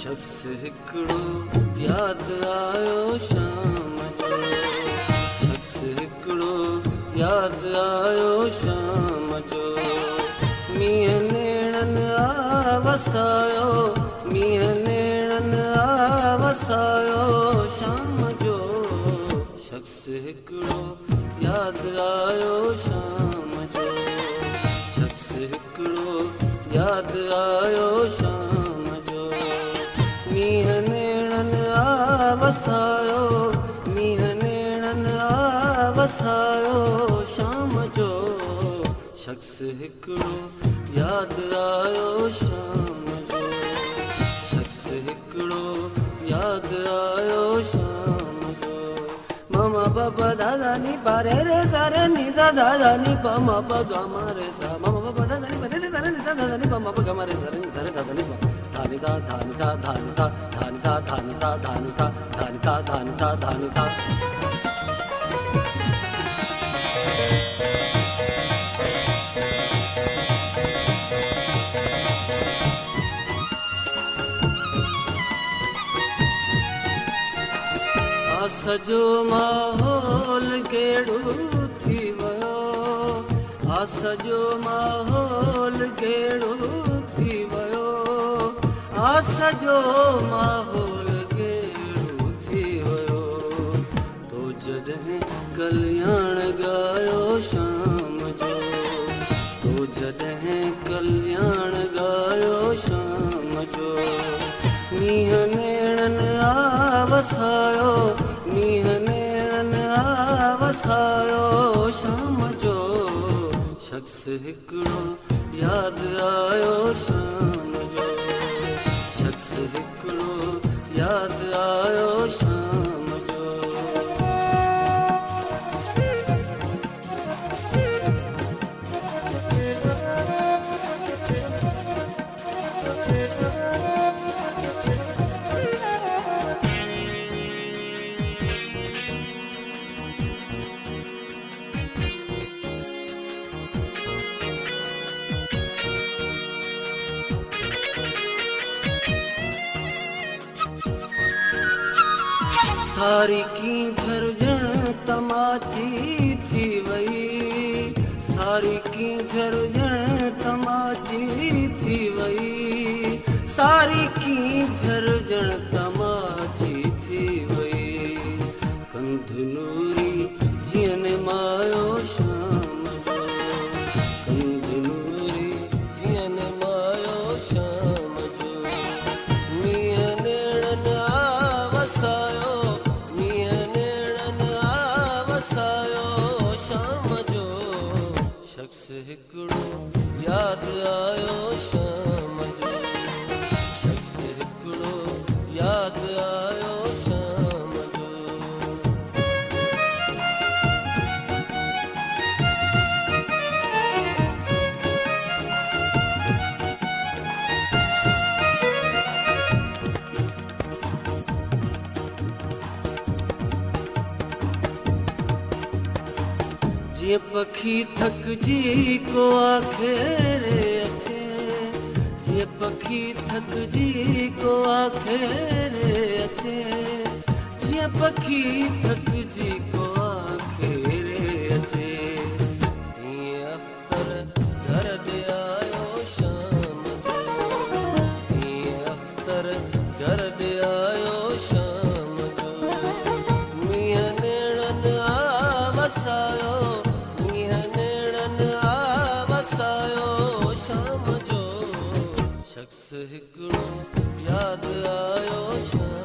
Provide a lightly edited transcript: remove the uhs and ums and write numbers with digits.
शख्स हिकिड़ो यादि आयो शाम जो, शख्स हिकिड़ो यादि आयो शाम जो, मींहं नेणनि आ वसायो, मींहं नेणनि आ वसायो शाम जो, शख्स हिकिड़ो यादि आयो शाम जो, शख्स हिकिड़ो यादि आयो शाम जो, मींहं नेणनि आ वसायो, मींहं नेणनि आ वसायो शाम जो, शख्स हिकिड़ो यादि आयो शाम जो, शख्स हिकिड़ो यादि आयो शाम जो। ममा बाबा दादा नी पारे रे सारे नी सा दादा नी पा मा पा गा मा रे सा, ममा बाबा दादा नी पारे रे सारे नी सा दादा नी पा मा पा गा मा रे सा रे नी सा रे दादा नी पा, धानी था धानी था धानी था धानी था धानी था धानी था धानी था धानी था धानी था। सजो माहौल गेड़ो थी वियो, आ सजो माहौल गेड़ो थी वियो, आ सजो माहौल गेड़ो थी वियो, तो जॾहिं कल्याण ॻायो शाम जो, तो जॾहिं कल्याण ॻायो शाम जो, मींहं नेणनि आ वसायो, मींहं नेणनि आ वसायो शाम जो, शख्स हिकिड़ो यादि आयो शाम जो, शख्स हिकिड़ो यादि आयो शाम जो। सारी की झरझण तमाची थी वई, सारी की झरझण तमाची थी वई, सारी की झरझण तमाची थी वई, कंध नूरी जीअं निमायो शाम जो, कंध नूरी जीअं निमायो शाम जो, मींहं नेणनि आ वसायो, शख्स हिकिड़ो यादि आयो शाम जो, शख्स हिकिड़ो यादि आयो शाम जो। जीअं पखी थकिजी को आखे रे अचे, जीअं पखी थकिजी को आखे रे अचे, जीअं पखी थकिजी को आखे रे अचे, हीअं अख्तर घर ॾे आयो शाम जो, हीअं अख्तर घर ॾे आयो शाम जो, मींहं नेणनि आ वसायो, शाम जो, शख्स हिकिड़ो यादि आयो शाम